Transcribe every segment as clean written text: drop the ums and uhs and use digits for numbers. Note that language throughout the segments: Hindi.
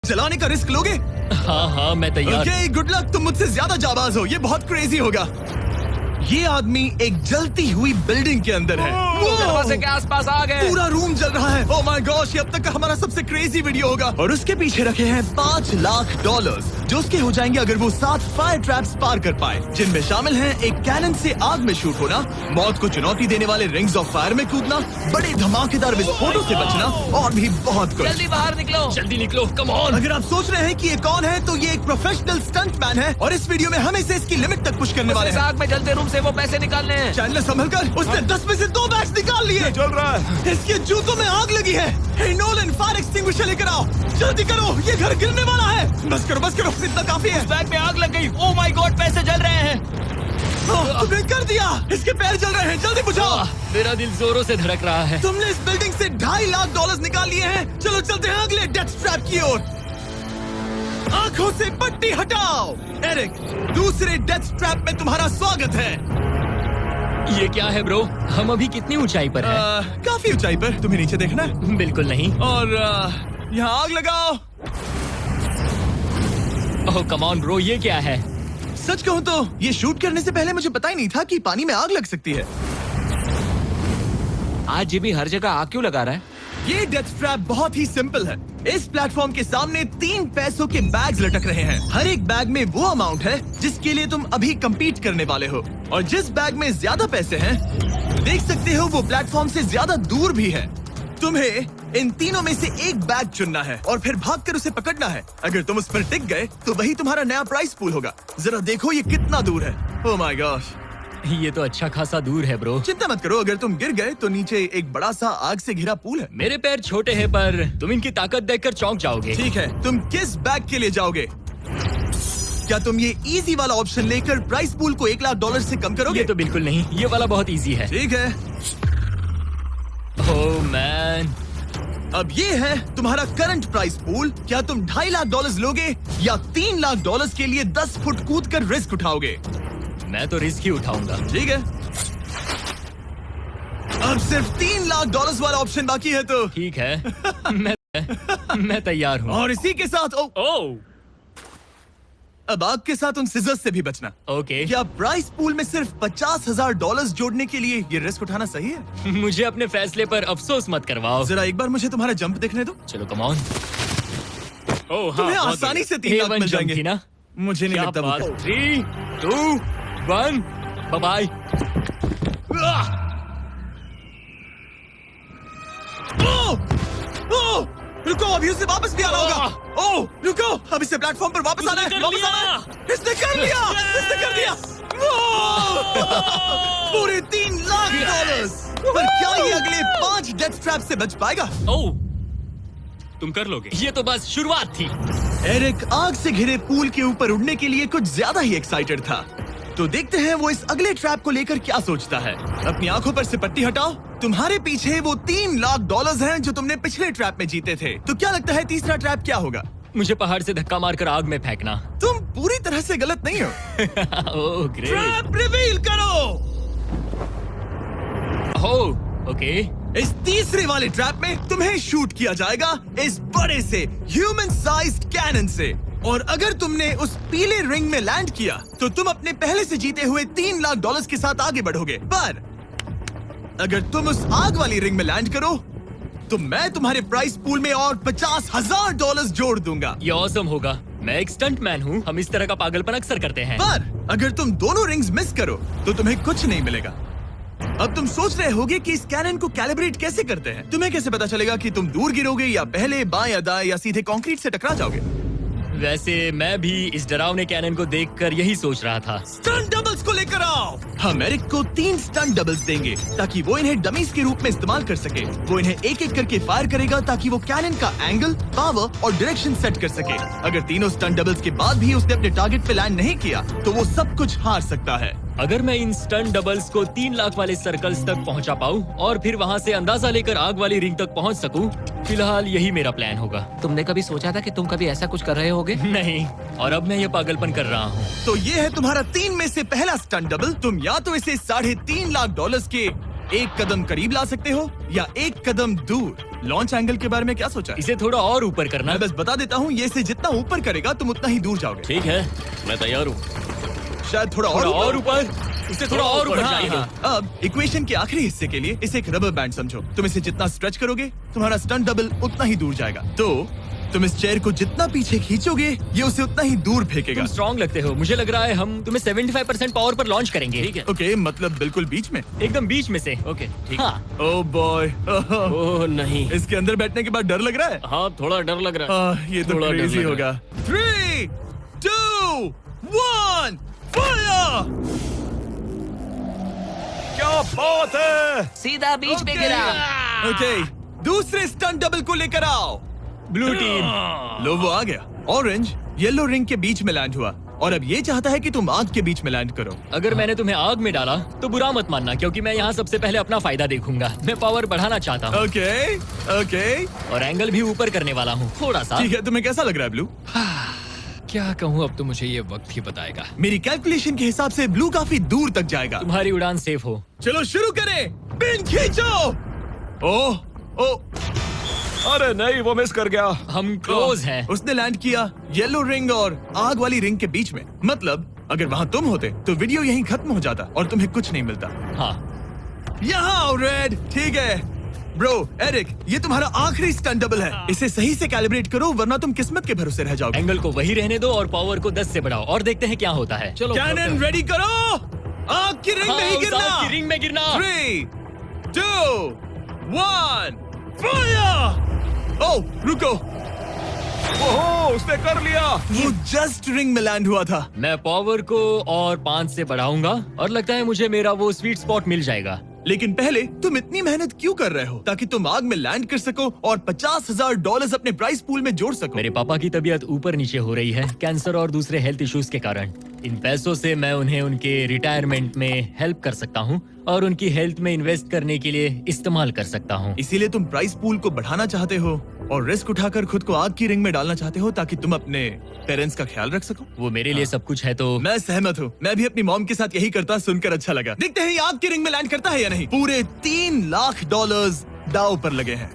चलाने का रिस्क लोगे? हाँ मैं तैयार। Okay, good luck. तुम मुझसे ज्यादा जाबाज हो, ये बहुत क्रेजी होगा। ये आदमी एक जलती हुई बिल्डिंग के अंदर है। दरवाजे के आसपास आ गए। पूरा रूम जल रहा है। ओह माय गॉश, ये अब तक का हमारा सबसे क्रेजी वीडियो होगा। और उसके पीछे रखे हैं $5 लाख जो उसके हो जाएंगे अगर वो 7 फायर ट्रैप्स पार कर पाए, जिनमें शामिल हैं एक कैनन से आग में शूट होना, मौत को चुनौती देने वाले रिंग्स ऑफ फायर में कूदना, बड़े धमाकेदार विस्फोटों से बचना और भी बहुत कुछ। जल्दी बाहर निकलो, जल्दी निकलो, कम ऑन। अगर आप सोच रहे हैं कि ये कौन है, तो ये एक प्रोफेशनल स्टंट मैन है और इस वीडियो में हम इसे इसकी लिमिट तक पुश करने वाले हैं। आग में जलते रूम से वो पैसे निकालने हैं। चैनल संभल कर, उसने 10 में से 2 बैग्स निकाल लिए। चल रहा है। इसके जूतों में आग लगी है। हे नोलन, फायर एक्सटिंग्विशर लेकर आओ, जल्दी करो, ये घर गिरने वाला है। बस करो, इतना काफी है। बैग में आग लग गई। ओह माय गॉड, पैसे जल रहे हैं। तुमने कर दिया, इसके पैर जल रहे हैं, जल्दी बुझाओ। मेरा दिल जोरों से धड़क रहा है। तुमने इस बिल्डिंग से $2.5 लाख निकाल लिए हैं। चलो चलते हैं अगले डेथ ट्रैप की ओर। आंखों से पट्टी हटाओ। एरिक, दूसरे डेथ ट्रैप में तुम्हारा स्वागत है। ये क्या है ब्रो? हम अभी कितनी ऊंचाई पर हैं? काफी ऊंचाई पर। तुम्हें नीचे देखना है? बिल्कुल नहीं। और यहाँ आग लगाओ। ओह कम ऑन ब्रो, ये क्या है? सच कहूँ तो ये शूट करने से पहले मुझे पता ही नहीं था कि पानी में आग लग सकती है। आज ये भी हर जगह आग क्यों लगा रहा है? ये डेथ ट्रैप बहुत ही सिंपल है। इस प्लेटफॉर्म के सामने 3 पैसों के बैग्स लटक रहे हैं। हर एक बैग में वो अमाउंट है जिसके लिए तुम अभी compete करने वाले हो, और जिस बैग में ज्यादा पैसे हैं, देख सकते हो वो प्लेटफॉर्म से ज्यादा दूर भी है। तुम्हें इन तीनों में से एक बैग चुनना है और फिर भागकर उसे पकड़ना है। अगर तुम उस पर टिक गए तो वही तुम्हारा नया प्राइस पूल होगा। जरा देखो ये कितना दूर है। ओह माय गॉश, ये तो अच्छा खासा दूर है ब्रो। चिंता मत करो, अगर तुम गिर गए तो नीचे एक बड़ा सा आग से घिरा पूल है। मेरे पैर छोटे हैं पर तुम इनकी ताकत देखकर चौंक जाओगे। ठीक है, तुम किस बैग के लिए जाओगे? क्या तुम ये इजी वाला ऑप्शन लेकर प्राइस पूल को $1 लाख से कम करोगे? ये तो बिल्कुल नहीं, ये वाला बहुत इजी है। ठीक है, ओह मैन, अब ये है तुम्हारा करंट प्राइस पूल। क्या तुम $2.5 लाख लोगे या $3 लाख के लिए 10 फुट कूद कर रिस्क उठाओगे? मैं तो रिस्क ही उठाऊंगा। ठीक है, अब सिर्फ $3 लाख वाला ऑप्शन बाकी है तो ठीक है। मैं तैयार हूँ। और इसी के साथ ओह अब आग के साथ उन सिजर्स से भी बचना। ओके। क्या प्राइस पूल में सिर्फ $50,000 जोड़ने के लिए ये रिस्क उठाना सही है? मुझे अपने फैसले पर अफसोस मत करवाओ। जरा एक बार मुझे तुम्हारा जंप देखने दो। चलो कम ऑन। ओह तुम्हें आसानी से 3 लाख मिल जाएंगे। थी ना? मुझे नहीं लगता वो। 3, 2, 1, बाय बाय। रुको, अभी उसे वापस भी आना होगा। ओह रुको, अब इसे प्लेटफॉर्म पर वापस आना है। वापस आना है। इसने कर लिया, इसने कर दिया। पूरे $3 लाख। पर क्या ये अगले 5 डेथ ट्रैप से बच पाएगा? ओह, तुम कर लोगे। ये तो बस शुरुआत थी। एरिक आग से घिरे पूल के ऊपर उड़ने के लिए कुछ ज्यादा ही एक्साइटेड था। तो देखते हैं वो इस अगले ट्रैप को लेकर क्या सोचता है। अपनी आंखों पर से पट्टी हटाओ। तुम्हारे पीछे वो $3 लाख हैं जो तुमने पिछले ट्रैप में जीते थे। तो क्या लगता है तीसरा ट्रैप क्या होगा? मुझे पहाड़ से धक्का मारकर आग में फेंकना। तुम पूरी तरह से गलत नहीं हो। Oh great. ट्रैप रिवील करो। Oh okay. इस तीसरे वाले ट्रैप में तुम्हें शूट किया जाएगा इस बड़े से ह्यूमन साइज्ड कैनन से, और अगर तुमने उस पीले रिंग में लैंड किया तो तुम अपने पहले से जीते हुए $3 लाख के साथ आगे बढ़ोगे। पर अगर तुम उस आग वाली रिंग में लैंड करो तो मैं तुम्हारे प्राइस पूल में और $50,000 जोड़ दूंगा। ये ऑसम होगा। मैं एक स्टंट मैन हूँ, हम इस तरह का पागलपन अक्सर करते हैं। पर अगर तुम दोनों रिंग्स मिस करो तो तुम्हें कुछ नहीं मिलेगा। अब तुम सोच रहे होगे कि इस कैनन को कैलिब्रेट कैसे करते हैं। तुम्हें कैसे पता चलेगा कि तुम दूर गिरोगे या पहले बाएं या दाएं या सीधे कंक्रीट से टकरा जाओगे? वैसे मैं भी इस डरावने कैनन को देखकर यही सोच रहा था। स्टंट डबल्स को लेकर आओ। हम एरिक को 3 स्टंट डबल्स देंगे ताकि वो इन्हें डमीज के रूप में इस्तेमाल कर सके। वो इन्हें एक एक करके फायर करेगा ताकि वो कैनन का एंगल, पावर और डायरेक्शन सेट कर सके। अगर तीनों स्टंट डबल्स के बाद भी उसने अपने टारगेट पे लैंड नहीं किया तो वो सब कुछ हार सकता है। अगर मैं इन स्टंट डबल्स को 3 लाख वाले सर्कल्स तक पहुंचा पाऊं और फिर वहां से अंदाजा लेकर आग वाली रिंग तक पहुंच सकूं, फिलहाल यही मेरा प्लान होगा। तुमने कभी सोचा था कि तुम कभी ऐसा कुछ कर रहे होगे? नहीं, और अब मैं ये पागलपन कर रहा हूँ। तो ये है तुम्हारा 3 में से पहला स्टंट डबल। तुम या तो इसे $3.5 लाख के एक कदम करीब ला सकते हो या एक कदम दूर। लॉन्च एंगल के बारे में क्या सोचा है? इसे थोड़ा और ऊपर करना। मैं बस बता देता हूँ, ये इसे जितना ऊपर करेगा तुम उतना ही दूर जाओगे। ठीक है, मैं तैयार हूँ। शायद थोड़ा और ऊपर, इसे थोड़ा और ऊपर हाँ, जाने दो। हाँ। अब इक्वेशन के आखिरी हिस्से के लिए इसे एक रबर बैंड समझो। तुम इसे जितना स्ट्रेच करोगे तुम्हारा स्टंट डबल उतना ही दूर जाएगा। तो तुम इस चेयर को जितना पीछे खींचोगे ये उसे उतना ही दूर फेंकेगा। तुम स्ट्रॉन्ग लगते हो। मुझे लग रहा है हम तुम्हें 75% पावर पर लॉन्च करेंगे। ठीक है, ओके, मतलब बिल्कुल बीच में। एकदम बीच में से। ओके, ठीक। हाँ। ओह बॉय, ओह नहीं, इसके अंदर बैठने के बाद डर लग रहा है। हाँ थोड़ा डर लग रहा है। ये तो थोड़ा डर क्रेजी लग होगा। 3, 2, 1, फायर! क्या बात है! सीधा बीच में गिरा। ओके, दूसरे स्टंट डबल को लेकर आओ। Blue team. लो वो आ गया। ऑरेंज येलो रिंग के बीच में लैंड हुआ और अब ये चाहता है कि तुम आग के बीच में लैंड करो। अगर मैंने तुम्हें आग में डाला तो बुरा मत मानना, क्योंकि मैं यहाँ सबसे पहले अपना फायदा देखूंगा। मैं पावर बढ़ाना चाहता हूँ। ओके, ओके, और एंगल भी ऊपर करने वाला हूँ थोड़ा सा। ठीक है। तुम्हें कैसा लग रहा है ब्लू? क्या कहूँ, अब तो मुझे ये वक्त ही बताएगा। मेरी कैलकुलेशन के हिसाब से ब्लू काफी दूर तक जाएगा। तुम्हारी उड़ान सेफ हो। चलो शुरू करें। पिन खींचो। ओह, ओह, अरे नहीं, वो मिस कर गया। हम क्लोज हैं। उसने लैंड किया येलो रिंग और आग वाली रिंग के बीच में। मतलब अगर वहाँ तुम होते तो वीडियो यहीं खत्म हो जाता और तुम्हें कुछ नहीं मिलता। हाँ, यहाँ आओ रेड। ठीक है ब्रो। एरिक, ये तुम्हारा आखिरी स्टंट डबल है। इसे सही से कैलिब्रेट करो वरना तुम किस्मत के भरोसे रह जाओगे। एंगल को वही रहने दो और पावर को 10 से बढ़ाओ और देखते हैं क्या होता है। चलो, कैनन रेडी करो। आग की रिंग में ही हाँ, गिरना। आग की रिंग में गिरना। 3, 2, 1, फायर! ओह, रुको। ओहो, उसने कर लिया। वो जस्ट रिंग में लैंड हुआ था। मैं पावर को और 5 से बढ़ाऊंगा और लगता है मुझे मेरा वो स्वीट स्पॉट मिल जाएगा। लेकिन पहले तुम इतनी मेहनत क्यों कर रहे हो? ताकि तुम आग में लैंड कर सको और $50,000 अपने प्राइस पूल में जोड़ सको। मेरे पापा की तबीयत ऊपर नीचे हो रही है, कैंसर और दूसरे हेल्थ इश्यूज के कारण। इन पैसों से मैं उन्हें उनके रिटायरमेंट में हेल्प कर सकता हूँ और उनकी हेल्थ में इन्वेस्ट करने के लिए इस्तेमाल कर सकता हूँ। इसीलिए तुम प्राइस पूल को बढ़ाना चाहते हो और रिस्क उठाकर खुद को आग की रिंग में डालना चाहते हो ताकि तुम अपने पेरेंट्स का ख्याल रख सको। वो मेरे लिए सब कुछ है तो मैं सहमत हूँ। मैं भी अपनी मॉम के साथ यही करता, सुनकर अच्छा लगा। देखते हैं ये आग की रिंग में लैंड करता है या नहीं। पूरे $3 लाख दांव पर लगे हैं।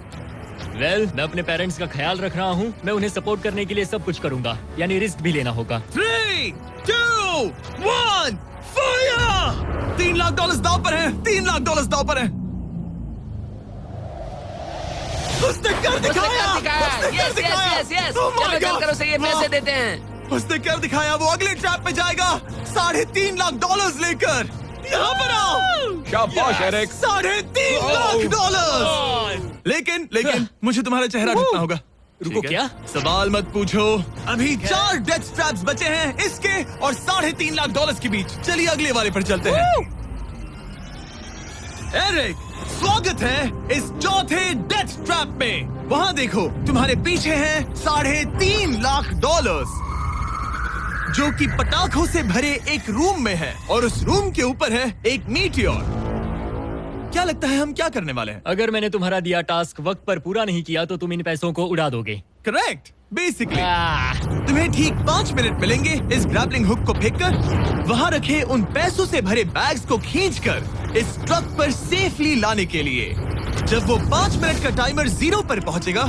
मैं अपने पेरेंट्स का ख्याल रख रहा हूँ। मैं उन्हें सपोर्ट करने के लिए सब कुछ करूंगा, यानी रिस्क भी लेना होगा। 3, 2, 1, फायर! $3 लाख दांव पर है। $3 लाख दांव पर है। उसने कर दिखाया। Yes yes yes. चलो चल कर उसे ये पैसे देते हैं। उसने कर दिखाया। वो अगले ट्रैप में जाएगा $3.5 लाख लेकर। यहाँ पर आओ। शाबाश एरिक। $3.5 लाख। लेकिन मुझे तुम्हारा चेहरा ढूंढना होगा। रुको, ठीक है? क्या? सवाल मत पूछो। अभी 4 डेथ स्ट्रैप्स बचे हैं, इसके और $3.5 लाख के बीच। चलिए अगले वाले पर चलते हैं। एरिक, स्वागत है इस चौथे डेथ ट्रैप में। वहाँ देखो, तुम्हारे पीछे हैं $3.5 लाख, जो कि पटाखों से भरे एक रूम में है और उस रूम के ऊपर है एक मीटियोर। क्या लगता है हम क्या करने वाले हैं? अगर मैंने तुम्हारा दिया टास्क वक्त पर पूरा नहीं किया तो तुम इन पैसों को उड़ा दोगे। करेक्ट। बेसिकली आह, तुम्हें ठीक 5 मिनट मिलेंगे इस ग्रैपलिंग हुक को फेंककर वहां रखे उन पैसों से भरे बैग्स को खींचकर इस ट्रक पर सेफली लाने के लिए। जब वो 5 मिनट का टाइमर 0 पर पहुंचेगा,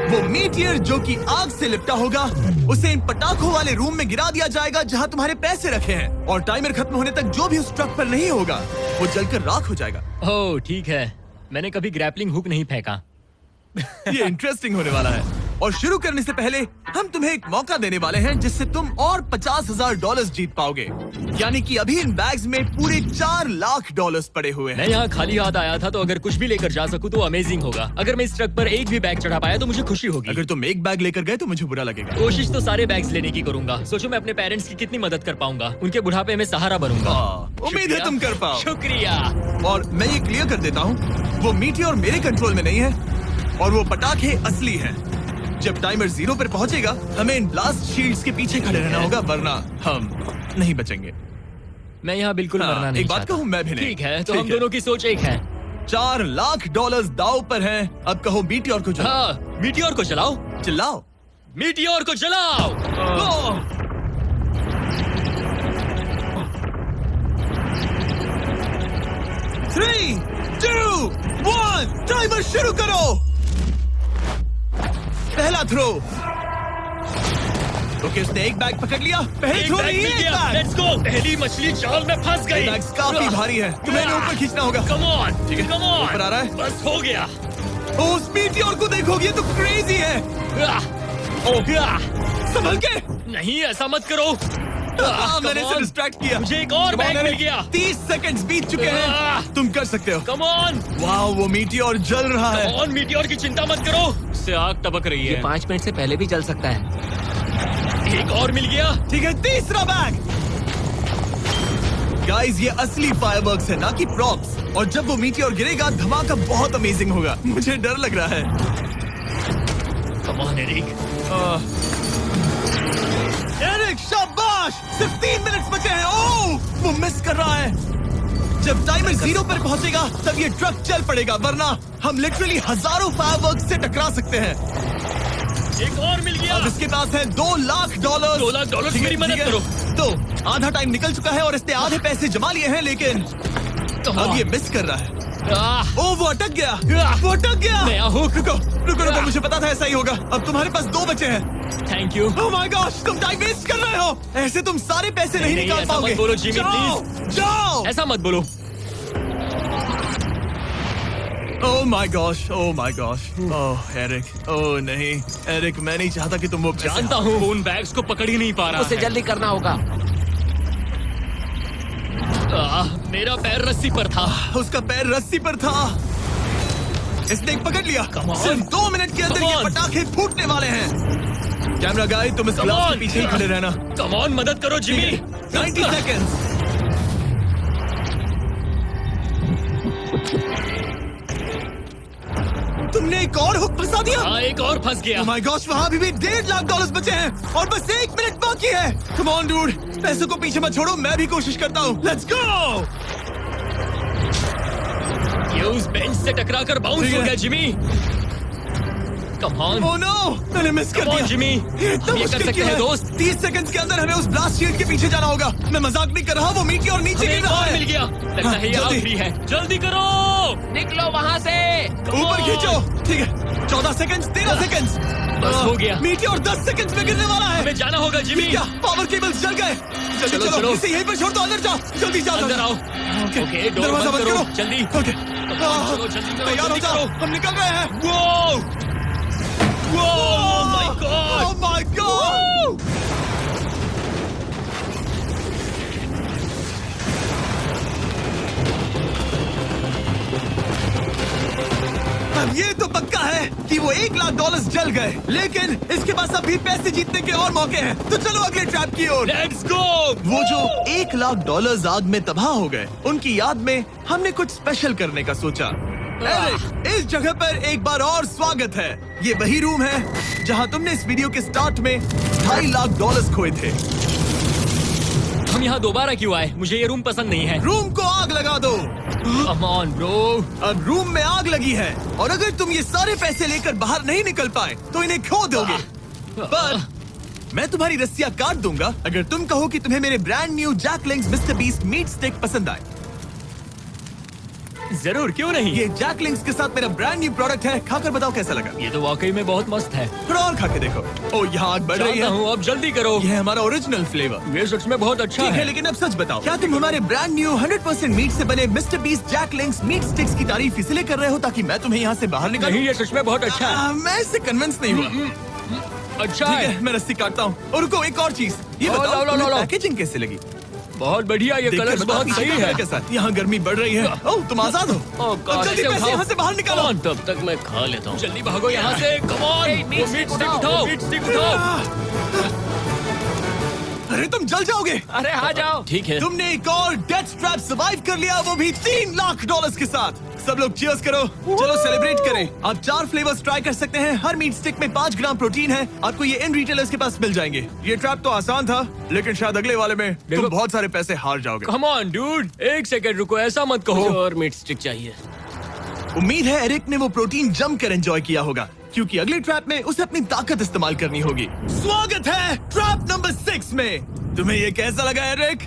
वो मीटियर जो कि आग से लिपटा होगा उसे इन पटाखों वाले रूम में गिरा दिया जाएगा जहां तुम्हारे पैसे रखे हैं। और टाइमर खत्म होने तक जो भी उस ट्रक पर नहीं होगा वो जलकर राख हो जाएगा। ओह ठीक है, मैंने कभी ग्रैपलिंग हुक नहीं फेंका। ये इंटरेस्टिंग होने वाला है। और शुरू करने से पहले हम तुम्हें एक मौका देने वाले हैं जिससे तुम और $50,000 जीत पाओगे। यानी कि अभी इन बैग्स में पूरे $4 लाख पड़े हुए हैं। मैं यहाँ खाली हाथ आया था, तो अगर कुछ भी लेकर जा सकूं तो अमेजिंग होगा। अगर मैं इस ट्रक पर एक भी बैग चढ़ा पाया तो मुझे खुशी होगी। अगर तुम एक बैग लेकर गए तो मुझे बुरा लगेगा। कोशिश तो सारे बैग्स लेने की करूंगा। सोचो मैं अपने पेरेंट्स की कितनी मदद कर पाऊंगा। उनके बुढ़ापे में सहारा बनूंगा। उम्मीद है तुम कर पाओ। शुक्रिया। और मैं ये क्लियर कर देता हूँ, वो मीटियोर मेरे कंट्रोल में नहीं है और वो पटाखे असली हैं। जब टाइमर 0 पर पहुंचेगा हमें इन ब्लास्ट शील्ड्स के पीछे खड़े रहना होगा, वरना हम नहीं बचेंगे। मैं यहाँ बिल्कुल मरना नहीं एक बात चाहता। कहूँ, मैं भी नहीं। ठीक है, तो ठीक हम दोनों की सोच एक है। $4 लाख दांव पर हैं। अब कहो मीटियोर को चलाओ। हाँ, मीटियोर को चलाओ। चिल्लाओ। मीटियोर को चलाओ। 3, 2, 1, टाइमर शुरू करो। थ्रो। ओके, उसने एक बैग पकड़ लिया। पहले एक थ्रो बैग नहीं मिल है, गया। एक बैग। Let's go. पहली मछली जाल में फंस गई। बैग्स काफी भारी है, तुम्हें इन्हें ऊपर खींचना होगा। कम ऑन, ठीक है, कम ऑन। ऊपर आ रहा है। बस हो गया। ओ, उस मीटियोर को देखोगे, ये तो क्रेजी है। संभल के। नहीं, ऐसा मत करो। मैंने इसे डिस्ट्रैक्ट किया। मुझे एक और बैग मिल गया। 30 सेकंड्स बीत चुके हैं। तुम कर सकते हो। कम ऑन, वाह, वो मीटियोर जल रहा है। Come on. मीटियोर की चिंता मत करो, इससे आग टपक रही ये है। 5 मिनट से पहले भी जल सकता है। एक और मिल गया। ठीक है, तीसरा बैग। गाइस, ये असली फायरवर्क्स है, ना कि प्रॉप्स। और जब वो मीटियोर गिरेगा, धमाका बहुत अमेजिंग होगा। मुझे डर लग रहा है। Come on Eric. एरिक, शाबाश! सिर्फ 3 मिनट बचे हैं। ओह, वो मिस कर रहा है। जब टाइमर 0 पर पहुंचेगा, तब ये ट्रक चल पड़ेगा, वरना हम लिटरली हजारों फायरवर्क्स से टकरा सकते हैं। एक और मिल गया। अब इसके पास है $2 लाख। $2 लाख, ठीक है, मेरी मदद ठीक है। करो। तो आधा टाइम निकल चुका है और इसने आधे पैसे जमा लिए हैं, लेकिन अब ये मिस कर रहा है। ओ, वो अटक गया। वो अटक गया। नया हुक। रुको रुको रुको, मुझे पता था ऐसा ही होगा। अब तुम्हारे पास 2 बचे हैं। Thank you. Oh my gosh, तुम टाइम वेस्ट कर रहे हो। ऐसे तुम सारे पैसे नहीं नहीं, निकाल ऐसा पाओगे। मत बोलो, जिमी, जाओ, जाओ। ऐसा मत बोलो। Oh my gosh, oh my gosh. Oh Eric, oh नहीं एरिक, मैं नहीं चाहता कि तुम वो पैसे जानता हूँ उन बैग्स को पकड़ ही नहीं पा रहा उसे है। जल्दी करना होगा। मेरा पैर रस्सी पर था। उसका पैर रस्सी पर था। इसने एक पकड़ लिया। Come on. सिर्फ 2 मिनट के अंदर Come ये on. पटाखे फूटने वाले हैं। कैमरा गाय, तुम इस Come ग्लास on. के पीछे ही खड़े रहना। कम ऑन, मदद करो जिमी। 90 सेकेंड्स। तुमने एक और हुक फंसा दिया। हाँ, एक और फंस गया। Oh my gosh, वहाँ अभी भी $1.5 लाख बचे हैं और बस 1 मिनट बाकी है। Come on, dude, पैसों को पीछे मत छोड़ो, मैं भी कोशिश करता हूँ। Let's go! ये उस बेंच से टकरा कर बाउंस ठीक हो है। गया Jimmy. Come on. Oh no, मैंने मिस कर Come on, दिया। जिमी। ये इतना हम ये कर मुश्किल सकते क्यों हैं, है? दोस्त। 30 सेकंड्स के अंदर हमें उस ब्लास्ट शील्ड के पीछे जाना होगा। मैं मजाक नहीं कर रहा, वो मीटियोर नीचे हमें गिर एक रहा और है। मिल गया। लगता है ये जल्दी। आखिरी है। जल्दी करो। निकलो वहाँ से। ऊपर खींचो। ठीक है, 14 सेकंड्स, 13 सेकंड्स। बस हो गया। मीटियोर 10 सेकंड्स में गिरने वाला है। हमें जाना होगा जिमी। क्या पावर केबल्स जल गए? जल्दी चलो, चलो, चलो। इसे यहीं पर छोड़ दो, अंदर जाओ। जल्दी जाओ, अंदर आओ। ओके, डोर दरवाजा बंद बंद करो। करो। जल्दी। ओके, चलो, जल्दी करो, तैयार हो जल्दी जाओ, करो। हम निकल रहे हैं। वो oh my God. Oh my God! अब ये तो पक्का है कि वो $1 लाख जल गए, लेकिन इसके पास अभी पैसे जीतने के और मौके हैं। तो चलो अगले ट्रैप की ओर। Let's go. वो जो $1 लाख आग में तबाह हो गए, उनकी याद में हमने कुछ स्पेशल करने का सोचा। एरिक, इस जगह पर एक बार और स्वागत है। ये वही रूम है जहां तुमने इस वीडियो के स्टार्ट में $2.5 लाख खोए थे। हम यहाँ दोबारा क्यों आए? मुझे ये रूम पसंद नहीं है। रूम को आग लगा दो। Come on bro. अब रूम में आग लगी है और अगर तुम ये सारे पैसे लेकर बाहर नहीं निकल पाए तो इन्हें खो दोगे। पर मैं तुम्हारी रस्सियां काट दूंगा अगर तुम कहो कि तुम्हें मेरे brand new Jack Links Mister Beast meat stick पसंद आए। जरूर, क्यों नहीं। ये जैक लिंक्स के साथ मेरा ब्रांड न्यू प्रोडक्ट है, खाकर बताओ कैसा लगा। ये तो वाकई में बहुत मस्त है। थोड़ा और खा के देखो। ओ, यहाँ आग बढ़ रही जानता है। हूँ, अब जल्दी करो। ये है हमारा ओरिजिनल फ्लेवर। ये सच में बहुत अच्छा ठीक है, है। लेकिन अब सच बताओ, क्या तुम हमारे ब्रांड न्यू 100% मीट से बने Mister Beast Jack Links meat sticks की तारीफ इसलिए कर रहे हो ताकि मैं तुम्हें यहाँ से बाहर निकालूं? नहीं, ये सच में बहुत अच्छा है। मैं इससे कन्विंस नहीं हुआ। अच्छा ठीक है। है, मैं रस्सी काटता हूँ। और रुको, एक और चीज, ये लो, बताओ लो, लो, तुम्हें लो। पैकेजिंग कैसे लगी? बहुत बढ़िया, ये देखकर कलर्स बताओ बहुत पीछे सही कैमरे है। के साथ। यहाँ गर्मी बढ़ रही है। ओह, तुम आजाद हो। ओह अब गॉड, जल्दी ऐसे पैसे उठाओ। यहाँ से बाहर निकालो। Come on, तब तक मैं खा लेता हूँ। जल्दी भागो यहाँ से। Come on. Hey, meat meat stick stick उठाओ। उठाओ। मीट स्टिक उठाओ। अरे तुम जल जाओगे। अरे आ जाओ। ठीक है। तुमने एक और डेथ ट्रैप सर्वाइव कर लिया, वो भी $3 लाख के साथ। सब लोग चीयर्स करो। चलो सेलिब्रेट करें। आप 4 फ्लेवर्स ट्राई कर सकते हैं। हर मीट स्टिक में 5 ग्राम प्रोटीन है। आपको ये इन रिटेलर्स के पास मिल जाएंगे। ये ट्रैप तो आसान था, लेकिन शायद अगले वाले में तुम देखो। बहुत सारे पैसे हार जाओगे। कम ऑन डूड, एक सेकंड रुको, ऐसा मत कहो। और मीट स्टिक चाहिए। उम्मीद है एरिक ने वो प्रोटीन जम कर एंजॉय किया होगा। क्योंकि अगले ट्रैप में उसे अपनी ताकत इस्तेमाल करनी होगी। स्वागत है ट्रैप नंबर 6 में। तुम्हें ये कैसा लगा एरिक?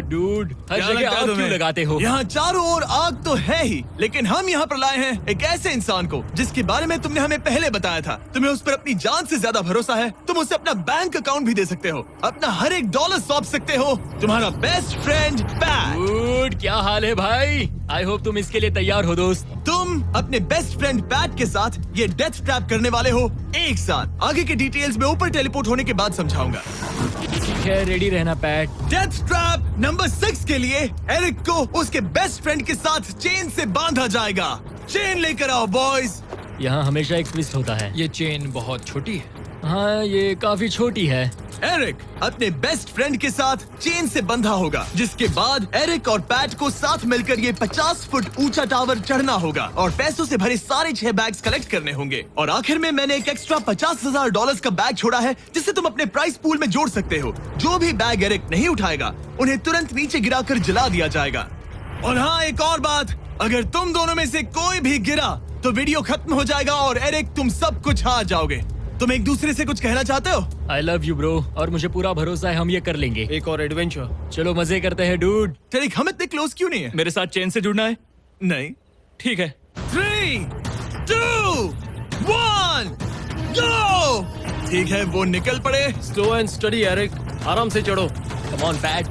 डूड, हर क्या जगह लगता है आग क्यों तुम्हें? लगाते हो? यहाँ चारों ओर आग तो है ही, लेकिन हम यहाँ पर लाए हैं एक ऐसे इंसान को जिसके बारे में तुमने हमें पहले बताया था। तुम्हें उस पर अपनी जान से ज्यादा भरोसा है। तुम उसे अपना बैंक अकाउंट भी दे सकते हो, अपना हर एक डॉलर सौंप सकते हो। तुम्हारा बेस्ट फ्रेंड पैट। डूड, क्या हाल है भाई? आई होप तुम इसके लिए तैयार हो दोस्त। तुम अपने बेस्ट फ्रेंड पैट के साथ ये डेथ ट्रैप करने वाले हो एक साथ। आगे के डिटेल्स में ऊपर टेलीपोर्ट होने के बाद समझाऊंगा। ठीक है, रेडी रहना पैट। डेथ ट्रैप नंबर 6 के लिए एरिक को उसके बेस्ट फ्रेंड के साथ चेन से बांधा जाएगा। चेन लेकर आओ बॉयज। यहाँ हमेशा एक ट्विस्ट होता है। ये चेन बहुत छोटी है। हाँ, ये काफी छोटी है। एरिक अपने बेस्ट फ्रेंड के साथ चेन से बंधा होगा, जिसके बाद एरिक और पैट को साथ मिलकर ये 50 फुट ऊंचा टावर चढ़ना होगा और पैसों से भरे सारे 6 बैग्स कलेक्ट करने होंगे। और आखिर में मैंने एक एक्स्ट्रा $50,000 का बैग छोड़ा है, जिसे तुम अपने प्राइस पूल में जोड़ सकते हो। जो भी बैग एरिक नहीं उठाएगा उन्हें तुरंत नीचे गिराकर जला दिया जाएगा। और हाँ, एक और बात, अगर तुम दोनों में से कोई भी गिरा तो वीडियो खत्म हो जाएगा और एरिक तुम सब कुछ हार जाओगे। तुम एक दूसरे से कुछ कहना चाहते हो? आई लव यू ब्रो, और मुझे पूरा भरोसा है हम ये कर लेंगे। एक और एडवेंचर। चलो मजे करते हैं डूड। एरिक, हम इतने क्लोज क्यों नहीं है? मेरे साथ चेन से जुड़ना है? नहीं। ठीक है। 3, 2, 1, गो! ठीक है, वो निकल पड़े। स्लो एंड स्टडी एरिक, आराम से चढ़ो। कम ऑन पैट,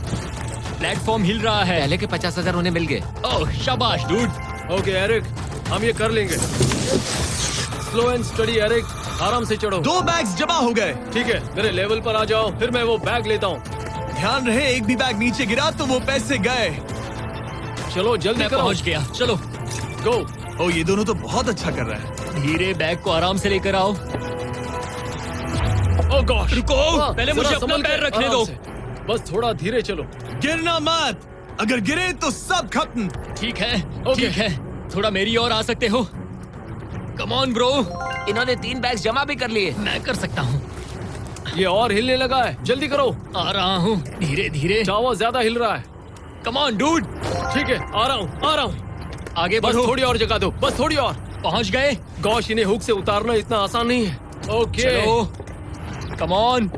प्लेटफॉर्म हिल रहा है। पहले के 50,000 उन्हें मिल गए। ओह शाबाश डूड। ओके एरिक, हम ये कर लेंगे। स्लो एंड स्टडी एरिक, आराम से चढ़ो। 2 बैग्स जमा हो गए। ठीक है, मेरे लेवल पर आ जाओ, फिर मैं वो बैग लेता हूँ। ध्यान रहे, एक भी बैग नीचे गिरा तो वो पैसे गए। चलो जल्दी मैं करो। पहुंच गया, चलो। गो। ओ, ये दोनों तो बहुत अच्छा कर रहे हैं। धीरे बैग को आराम से लेकर आओ। ओह गॉड, रुको, पहले मुझे अपना पैर रखने दो। बस थोड़ा धीरे चलो। गिरना मत, अगर गिरे तो सब खत्म। ठीक है, ओके। ठीक है। थोड़ा मेरी ओर आ सकते हो? Come on bro. इन्होंने 3 बैग्स जमा भी कर लिए। मैं कर सकता हूँ। ये और हिलने लगा है, जल्दी करो। आ रहा हूँ, धीरे धीरे। टावर ज्यादा हिल रहा है। Come on dude. ठीक है, आ रहा हूँ, आ रहा हूँ। आगे बस बढ़ो। थोड़ी और जगह दो, बस थोड़ी और। पहुंच गए। गॉश, इन्हें हुक से उतारना इतना आसान नहीं है। ओके। चलो, कम ऑन।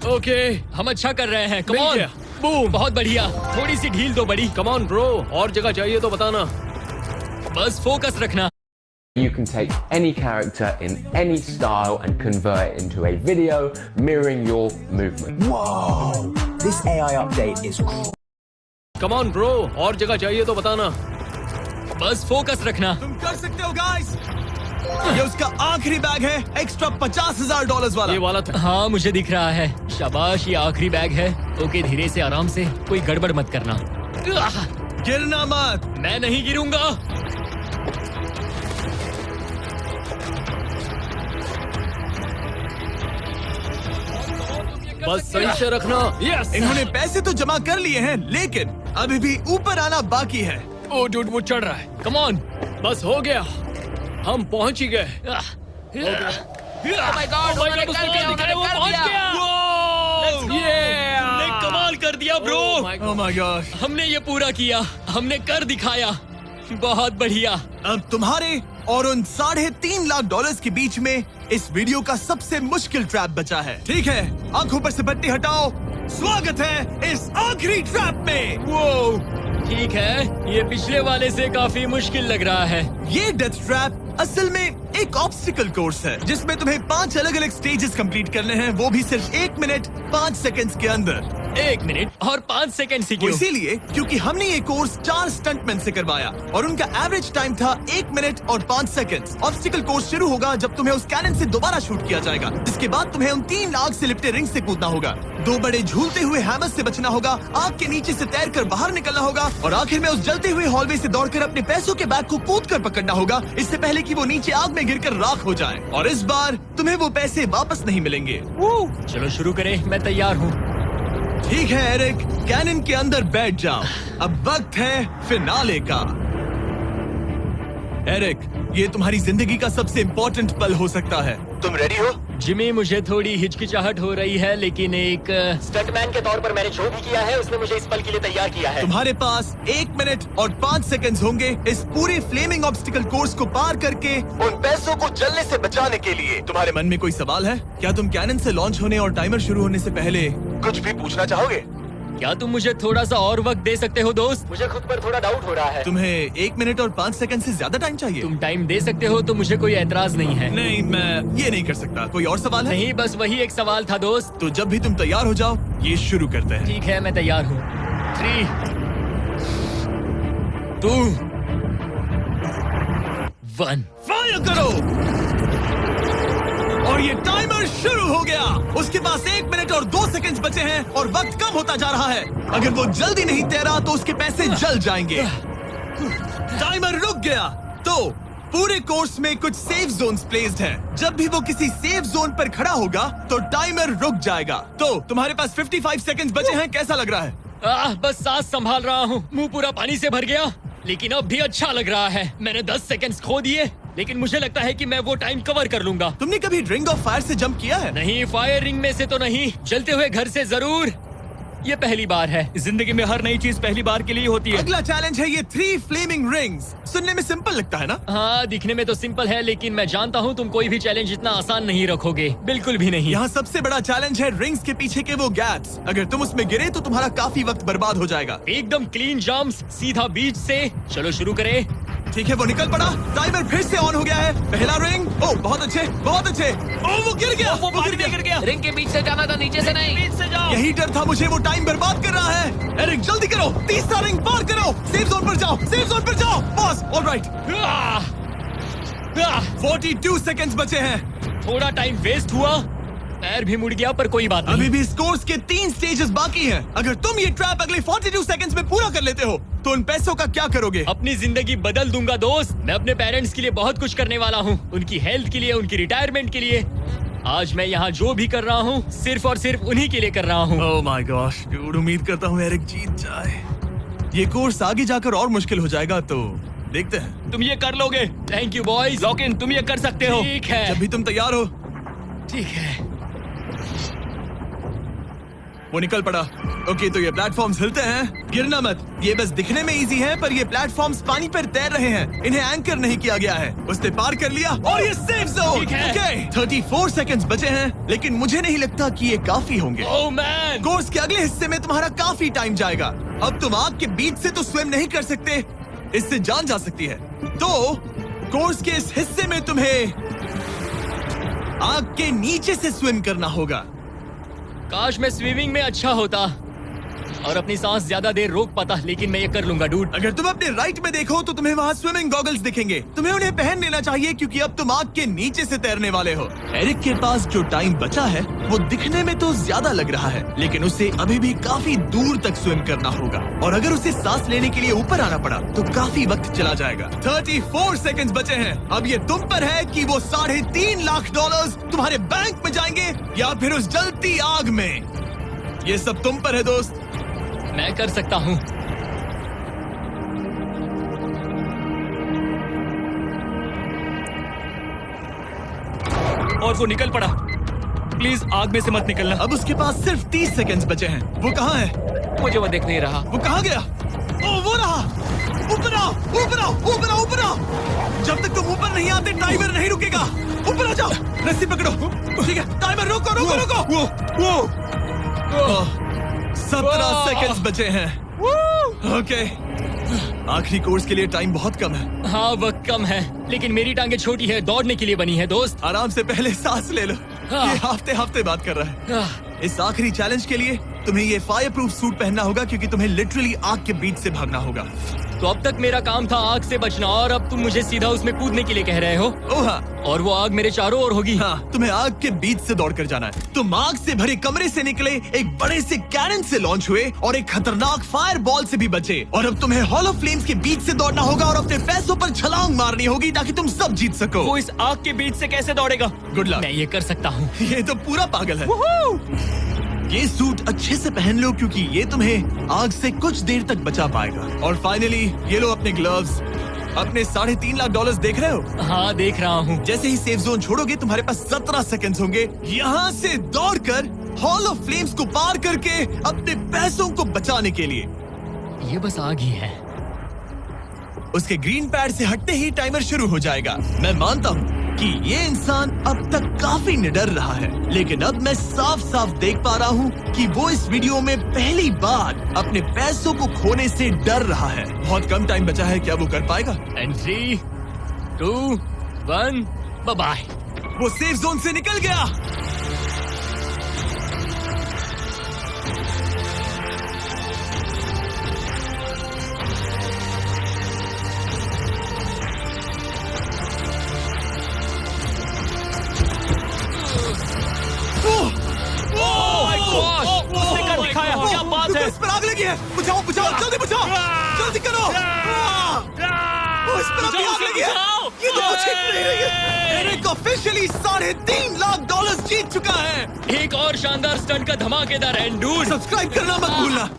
ओके, हम अच्छा कर रहे हैं। कम मिल ऑन। गया। बूम। बहुत बढ़िया। थोड़ी सी ढील दो बड़ी। कम ऑन ब्रो, और जगह चाहिए तो बताना। बस फोकस रखना। You can take any character in any style and convert it into a video mirroring your movement. Whoa! This AI update is come on bro, और जगह चाहिए तो बताना। बस फोकस रखना। तुम कर सकते हो गाइस। ये उसका आखिरी बैग है, एक्स्ट्रा $50,000 वाला। ये वाला था। हाँ, मुझे दिख रहा है। शाबाश, ये आखिरी बैग है। ओके, धीरे से, आराम से, कोई गड़बड़ मत करना। गिरना मत। मैं नहीं गिरूंगा। बस सही से रखना। यस। इन्होंने पैसे तो जमा कर लिए हैं, लेकिन अभी भी ऊपर आना बाकी है। ओ डूड, वो चढ़ रहा है। Come on. बस हो गया, हम पहुंच ही गए। Oh my God, उन्होंने कर दिया, उन्होंने कर दिया। हमने कमाल कर दिया ब्रो। Oh my God! हमने ये पूरा किया, हमने कर दिखाया। बहुत बढ़िया। अब तुम्हारे और उन $3.5 लाख के बीच में इस वीडियो का सबसे मुश्किल ट्रैप बचा है। ठीक है, आंखों पर से पट्टी हटाओ। स्वागत है इस आखिरी ट्रैप में। वो ठीक है, ये पिछले वाले से काफी मुश्किल लग रहा है। ये डेथ ट्रैप असल में एक ऑब्स्टिकल कोर्स है, जिसमें तुम्हें 5 अलग अलग स्टेजेस कंप्लीट करने हैं, वो भी सिर्फ 1 मिनट 5 सेकंड्स के अंदर। 1 मिनट और 5 सेकंड से वो क्यों? इसीलिए क्योंकि हमने ये कोर्स 4 स्टंटमैन से करवाया और उनका एवरेज टाइम था 1 मिनट और 5 सेकंड्स। ऑब्स्टिकल कोर्स शुरू होगा जब तुम्हें उस कैनन से दोबारा शूट किया जाएगा, जिसके बाद तुम्हें उन 3 आग से लिपटे रिंग से कूदना होगा, 2 बड़े झूलते हुए हैमर्स से बचना होगा, आग के नीचे से तैरकर बाहर निकलना होगा और आखिर में उस जलते हुए हॉलवे से दौड़कर अपने पैसों के बैग को कूदकर पकड़ना होगा, इससे पहले कि वो नीचे आग में गिरकर राख हो जाए। और इस बार तुम्हें वो पैसे वापस नहीं मिलेंगे। चलो शुरू करें, मैं तैयार हूँ। ठीक है एरिक, कैनन के अंदर बैठ जाओ। अब वक्त है फिनाले का। एरिक, ये तुम्हारी जिंदगी का सबसे इम्पोर्टेंट पल हो सकता है। तुम रेडी हो? जिमी, मुझे थोड़ी हिचकिचाहट हो रही है, लेकिन एक स्टंटमैन के तौर पर मैंने जो भी किया है उसने मुझे इस पल के लिए तैयार किया है। तुम्हारे पास 1 मिनट और 5 सेकंड्स होंगे इस पूरे फ्लेमिंग ऑब्स्टिकल कोर्स को पार करके उन पैसों को जलने से बचाने के लिए। तुम्हारे मन में कोई सवाल है? क्या तुम कैनन से लॉन्च होने और टाइमर शुरू होने से पहले कुछ भी पूछना चाहोगे? क्या तुम मुझे थोड़ा सा और वक्त दे सकते हो दोस्त? मुझे खुद पर थोड़ा डाउट हो रहा है। तुम्हें 1 मिनट और 5 सेकंड से ज्यादा टाइम चाहिए? तुम टाइम दे सकते हो तो मुझे कोई एतराज नहीं है। नहीं, मैं ये नहीं कर सकता। कोई और सवाल है? नहीं, बस वही एक सवाल था दोस्त। तो जब भी तुम तैयार हो जाओ, ये शुरू करते हैं। ठीक है, मैं तैयार हूँ। 3, 2, 1 फायर करो! और ये टाइमर शुरू हो गया। उसके पास 1 मिनट और 2 सेकंड्स बचे हैं और वक्त कम होता जा रहा है। अगर वो जल्दी नहीं तैरा तो उसके पैसे जल जाएंगे। टाइमर रुक गया। तो पूरे कोर्स में कुछ सेफ जोन्स प्लेस्ड हैं। जब भी वो किसी सेफ जोन पर खड़ा होगा तो टाइमर रुक जाएगा। तो तुम्हारे पास 55 सेकंड्स बचे हैं। कैसा लग रहा है? बस सांस संभाल रहा हूँ। मुंह पूरा पानी से भर गया, लेकिन अब भी अच्छा लग रहा है। मैंने 10 सेकंड्स खो दिए, लेकिन मुझे लगता है कि मैं वो टाइम कवर कर लूंगा। तुमने कभी रिंग ऑफ फायर से जंप किया है? नहीं, फायर रिंग में से तो नहीं, जलते हुए घर से जरूर। ये पहली बार है। जिंदगी में हर नई चीज पहली बार के लिए होती है। अगला चैलेंज है ये 3 फ्लेमिंग रिंग्स। सुनने में सिंपल लगता है ना? हाँ, दिखने में तो सिंपल है, लेकिन मैं जानता हूँ तुम कोई भी चैलेंज इतना आसान नहीं रखोगे। बिल्कुल भी नहीं। यहाँ सबसे बड़ा चैलेंज है रिंग्स के पीछे के वो गैप्स। अगर तुम उसमें गिरे तो तुम्हारा काफी वक्त बर्बाद हो जाएगा। एकदम क्लीन जंप्स, सीधा बीच से। चलो शुरू करें। ठीक है, वो निकल पड़ा। टाइमर फिर से ऑन हो गया है। पहला रिंग। ओह, बहुत अच्छे, बहुत अच्छे। ओह, वो गिर गया। वो पानी में गिर गया। रिंग के बीच से जाना था, नीचे से नहीं। बीच से जाओ। यही डर था मुझे, वो टाइम बर्बाद कर रहा है। एरिक, जल्दी करो। तीसरा रिंग पार करो। सेफ जोन पर जाओ, सेफ जोन पर जाओ। Boss, alright. 42 सेकंड्स बचे हैं। थोड़ा टाइम वेस्ट हुआ, पैर भी मुड़ गया, पर कोई बात नहीं। अभी भी इस कोर्स के 3 स्टेजेस बाकी हैं। अगर तुम ये ट्रैप अगले 42 सेकंड्स में पूरा कर लेते हो तो उन पैसों का क्या करोगे? अपनी जिंदगी बदल दूंगा दोस्त। मैं अपने पेरेंट्स के लिए बहुत कुछ करने वाला हूँ, उनकी हेल्थ के लिए, उनकी रिटायरमेंट के लिए। आज मैं यहाँ जो भी कर रहा हूँ सिर्फ और सिर्फ उन्हीं के लिए कर रहा हूँ। ओह माय गॉश, डूड, उम्मीद करता हूँ एरिक जीत जाए। ये कोर्स आगे जाकर और मुश्किल हो जाएगा, तो देखते हैं। तुम ये कर लोगे। Thank you boys. Lock in, तुम ये कर सकते हो। ठीक है, जब भी तुम तैयार हो। ठीक है। वो निकल पड़ा। ओके, तो ये प्लेटफॉर्म्स हिलते हैं। गिरना मत। ये बस दिखने में इजी है, पर ये प्लेटफॉर्म्स पानी पर तैर रहे हैं। इन्हें एंकर नहीं किया गया है। उसने पार कर लिया और ये सेफ जोन। ठीक है। ओके, 34 सेकंड्स बचे हैं, लेकिन मुझे नहीं लगता कि ये काफी होंगे। ओह मैन, कोर्स के अगले हिस्से में तुम्हारा काफी टाइम जाएगा। अब तुम आग के बीच से तो स्विम नहीं कर सकते, इससे जान जा सकती है। तो कोर्स के इस हिस्से में तुम्हें आग के नीचे से स्विम करना होगा। काश मैं स्विमिंग में अच्छा होता और अपनी सांस ज्यादा देर रोक पाता, लेकिन मैं ये कर लूंगा डूड। अगर तुम अपने राइट में देखो तो तुम्हें वहाँ स्विमिंग गॉगल्स दिखेंगे। तुम्हें उन्हें पहन लेना चाहिए, क्योंकि अब तुम आग के नीचे से तैरने वाले हो। एरिक के पास जो टाइम बचा है वो दिखने में तो ज्यादा लग रहा है, लेकिन उसे अभी भी काफी दूर तक स्विम करना होगा। और अगर उसे सांस लेने के लिए ऊपर आना पड़ा तो काफी वक्त चला जाएगा। 34 सेकंड्स बचे हैं। अब ये तुम पर है कि वो $3.5 लाख तुम्हारे बैंक में जाएंगे या फिर उस जलती आग में। ये सब तुम पर है दोस्त। मैं कर सकता हूँ। और वो निकल पड़ा। प्लीज आग में से मत निकलना। अब उसके पास सिर्फ 30 सेकंड्स बचे हैं। वो कहाँ है? मुझे वो दिख नहीं रहा। वो कहाँ गया? ओ, वो रहा। ऊपर आओ, ऊपर आओ, ऊपर आओ, ऊपर आओ। जब तक तुम ऊपर नहीं आते टाइमर नहीं रुकेगा। ऊपर आ जाओ, रस्सी पकड़ो। ठीक है, टाइमर रोको, रोको, रोको। वो 17 सेकंड्स बचे हैं। ओके, आखिरी कोर्स के लिए टाइम बहुत कम है। हाँ, वक्त कम है, लेकिन मेरी टांगे छोटी है, दौड़ने के लिए बनी है दोस्त। आराम से पहले सांस ले लो। ये हफ्ते हफ्ते बात कर रहा है। इस आखिरी चैलेंज के लिए तुम्हें ये फायर प्रूफ सूट पहनना होगा, क्योंकि तुम्हें लिटरली आग के बीच से भागना होगा। तो अब तक मेरा काम था आग से बचना, और अब तुम मुझे सीधा उसमें कूदने के लिए कह रहे हो। ओह हाँ। और वो आग मेरे चारों ओर होगी। हाँ, तुम्हें आग के बीच से दौड़ कर जाना है। तुम आग से भरे कमरे से निकले, एक बड़े से कैनन से लॉन्च हुए और एक खतरनाक फायर बॉल से भी बचे। और अब तुम्हें हॉलो फ्लेम्स के बीच से दौड़ना होगा और अपने पैसों पर छलांग मारनी होगी ताकि तुम सब जीत सको। वो इस आग के बीच से कैसे दौड़ेगा? Good luck. मैं ये कर सकता हूँ। ये तो पूरा पागल है। ये सूट अच्छे से पहन लो, क्योंकि ये तुम्हें आग से कुछ देर तक बचा पाएगा। और फाइनली ये लो अपने ग्लव्स। अपने $3.5 लाख देख रहे हो? हाँ, देख रहा हूँ। जैसे ही सेफ जोन छोड़ोगे तुम्हारे पास 17 सेकंड्स होंगे यहाँ से दौड़कर हॉल ऑफ फ्लेम्स को पार करके अपने पैसों को बचाने के लिए। ये बस आग ही है। उसके ग्रीन पैड से हटते ही टाइमर शुरू हो जाएगा। मैं मानता हूँ कि ये इंसान अब तक काफी निडर रहा है, लेकिन अब मैं साफ साफ देख पा रहा हूँ कि वो इस वीडियो में पहली बार अपने पैसों को खोने से डर रहा है। बहुत कम टाइम बचा है, क्या वो कर पाएगा? And 3, 2, 1, bye bye. वो सेफ जोन से निकल गया। उसने कर दिखाया, क्या बात है? इस पर आग लगी है। बुझाओ बुझाओ, जल्दी बुझाओ, जल्दी करो। इस पर आग लगी है। ये तो कुछ हिट नहीं रही है। एरिक ऑफिशियली $3.5 लाख जीत चुका है। एक और शानदार स्टंट का धमाकेदार एंड डूड। सब्सक्राइब करना मत भूलना।